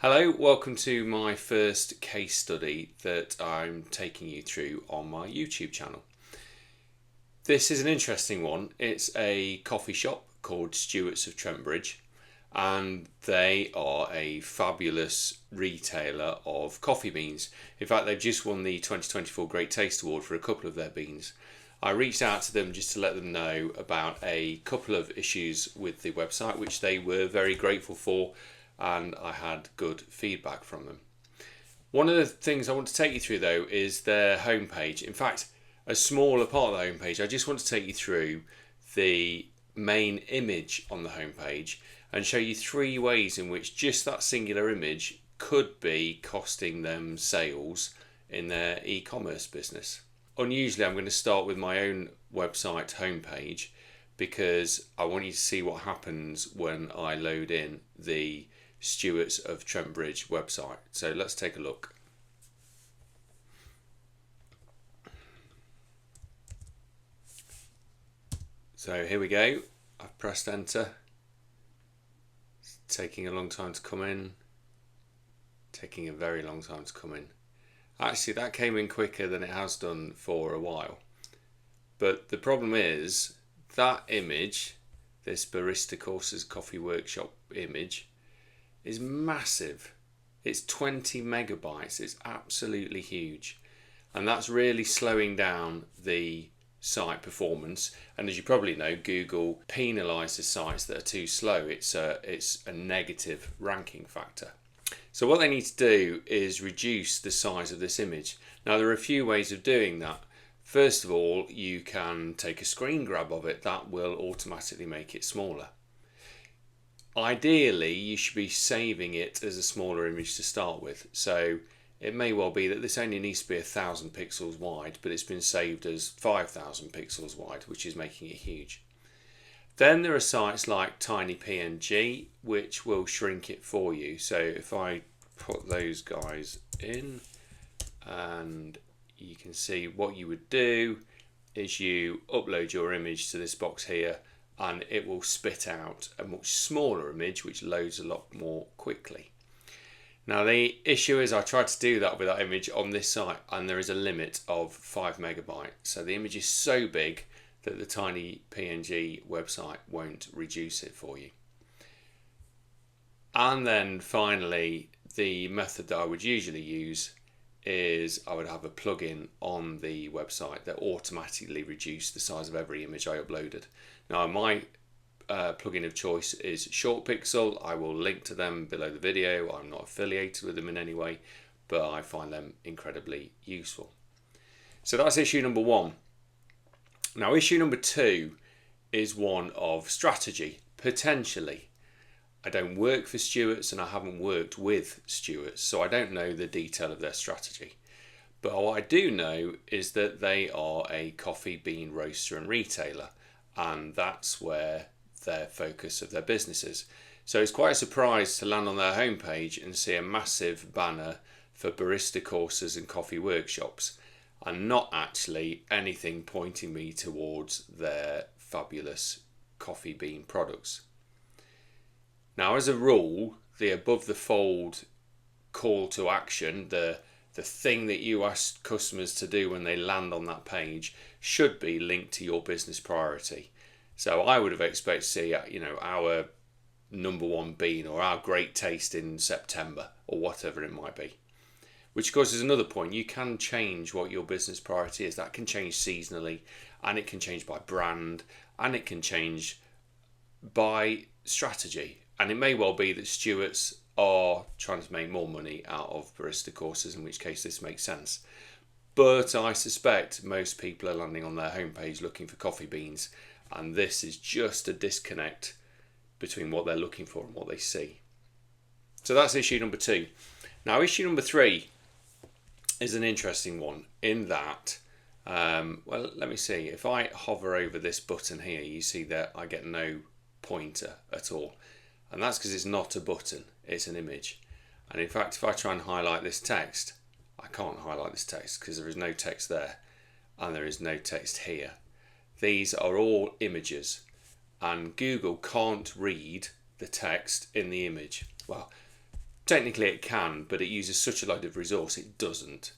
Hello, welcome to my first case study that I'm taking you through on my YouTube channel. This is an interesting one. It's a coffee shop called Stewarts of Trent Bridge, and they are a fabulous retailer of coffee beans. In fact, they've just won the 2024 Great Taste Award for a couple of their beans. I reached out to them just to let them know about a couple of issues with the website, which they were very grateful for, and I had good feedback from them. One of the things I want to take you through though is their homepage. In fact, a smaller part of the homepage. I just want to take you through the main image on the homepage and show you three ways in which just that singular image could be costing them sales in their e-commerce business. Unusually, I'm going to start with my own website homepage because I want you to see what happens when I load in the Stewarts of Trent Bridge website. So let's take a look. So here we go. I've pressed enter. It's taking a long time to come in. Taking a very long time to come in. Actually, that came in quicker than it has done for a while. But the problem is that image, this Barista Courses Coffee Workshop image, is massive. It's 20 megabytes. It's absolutely huge, and that's really slowing down the site performance. And as you probably know, Google penalizes sites that are too slow. It's a negative ranking factor. So what they need to do is reduce the size of this image. Now there are a few ways of doing that. First of all, you can take a screen grab of it. That will automatically make it smaller. Ideally, you should be saving it as a smaller image to start with. So it may well be that this only needs to be 1,000 pixels wide, but it's been saved as 5,000 pixels wide, which is making it huge. Then there are sites like TinyPNG, which will shrink it for you. So if I put those guys in, and you can see what you would do is you upload your image to this box here, and it will spit out a much smaller image which loads a lot more quickly. Now the issue is I tried to do that with that image on this site, and there is a limit of 5 megabytes. So the image is so big that the TinyPNG website won't reduce it for you. And then finally, the method that I would usually use is I would have a plugin on the website that automatically reduced the size of every image I uploaded. Now my plugin of choice is ShortPixel. I will link to them below the video. I'm not affiliated with them in any way, but I find them incredibly useful. So that's issue number one. Now issue number two is one of strategy, potentially. I don't work for Stewarts and I haven't worked with Stewarts, so I don't know the detail of their strategy. But what I do know is that they are a coffee bean roaster and retailer, and that's where their focus of their business is. So it's quite a surprise to land on their homepage and see a massive banner for barista courses and coffee workshops, and not actually anything pointing me towards their fabulous coffee bean products. Now, as a rule, the above the fold call to action, the thing that you ask customers to do when they land on that page, should be linked to your business priority. So I would have expected to see, our number one bean or our great taste in September or whatever it might be. Which of course is another point. You can change what your business priority is. That can change seasonally, and it can change by brand, and it can change by strategy. And it may well be that Stewarts are trying to make more money out of barista courses, in which case this makes sense. But I suspect most people are landing on their homepage looking for coffee beans, and this is just a disconnect between what they're looking for and what they see. So that's issue number two. Now issue number three is an interesting one in that, let me see. If I hover over this button here, you see that I get no pointer at all. And that's because it's not a button, it's an image. And in fact, if I try and highlight this text, I can't highlight this text because there is no text there and there is no text here. These are all images, and Google can't read the text in the image. Well, Technically it can, but it uses such a load of resource it doesn't.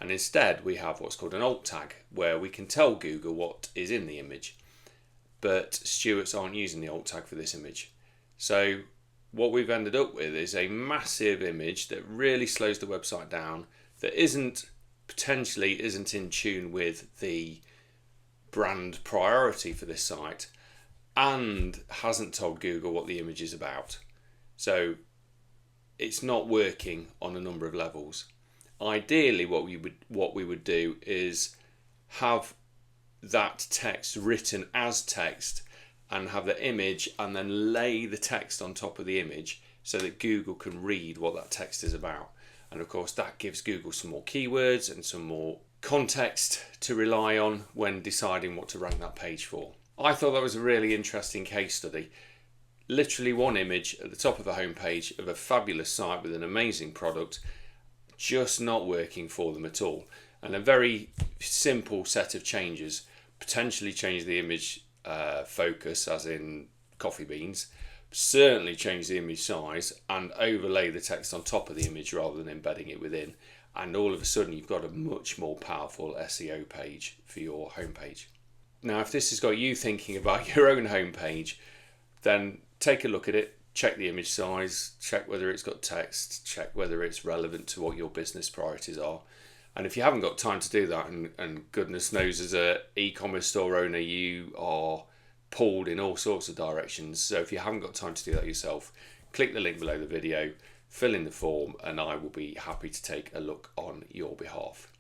And instead we have what's called an alt tag, where we can tell Google what is in the image. But Stewarts aren't using the alt tag for this image. So what we've ended up with is a massive image that really slows the website down, that potentially isn't in tune with the brand priority for this site, and hasn't told Google what the image is about. So it's not working on a number of levels. Ideally, what we would do is have that text written as text and have the image and then lay the text on top of the image so that Google can read what that text is about. And of course that gives Google some more keywords and some more context to rely on when deciding what to rank that page for. I thought that was a really interesting case study. Literally one image at the top of the homepage of a fabulous site with an amazing product, just not working for them at all. And a very simple set of changes, potentially change the image focus, as in coffee beans, certainly change the image size and overlay the text on top of the image rather than embedding it within. And all of a sudden you've got a much more powerful SEO page for your homepage. Now, if this has got you thinking about your own homepage, then take a look at it. Check the image size, check whether it's got text, check whether it's relevant to what your business priorities are. And if you haven't got time to do that, and goodness knows as an e-commerce store owner you are pulled in all sorts of directions, so if you haven't got time to do that yourself, click the link below the video, fill in the form, and I will be happy to take a look on your behalf.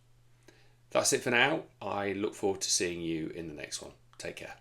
That's it for now. I look forward to seeing you in the next one. Take care.